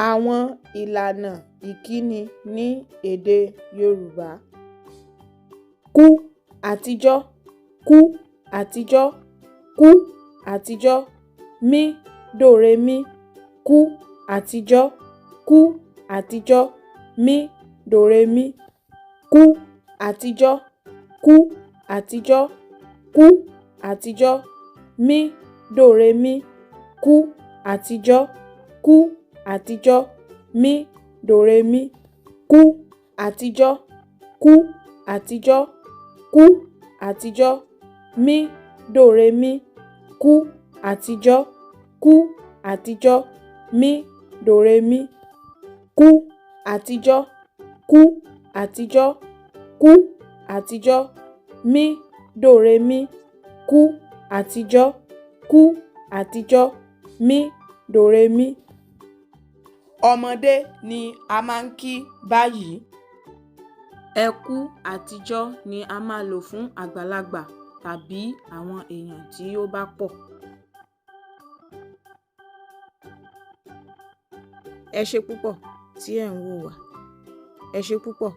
Àwọn ìlànà ìkíni ní èdè Yorùbá. Kú àtijọ́, kú àtijọ́, kú àtijọ́, mí dòrèmí, kú àtijọ́, kú àtijọ́, mí dòrèmí, kú àtijọ́, kú àtijọ́, kú àtijọ́, mí dòrèmí, kú àtijọ́, kú àtijọ́, mí dòrèmí, kú àtijọ́, kú àtijọ́, kú àtijọ́, mí dòrèmí, kú àtijọ́, kú àtijọ́, mí dòrèmí, kú àtijọ́, kú àtijọ́, kú àtijọ́, mí dòrèmí, kú àtijọ́, kú àtijọ́, mí dòrèmí. Ọmọdé ni a máa ń kí báyìí. Ẹ kú àtijọ́ ni a máa lò fún àgbàlagbà tàbí àwọn èèyàn tí ó bá pọ̀. Ẹ ṣé púpọ̀ tí ẹ̀ ń wò wá. Ẹ ṣé púpọ̀.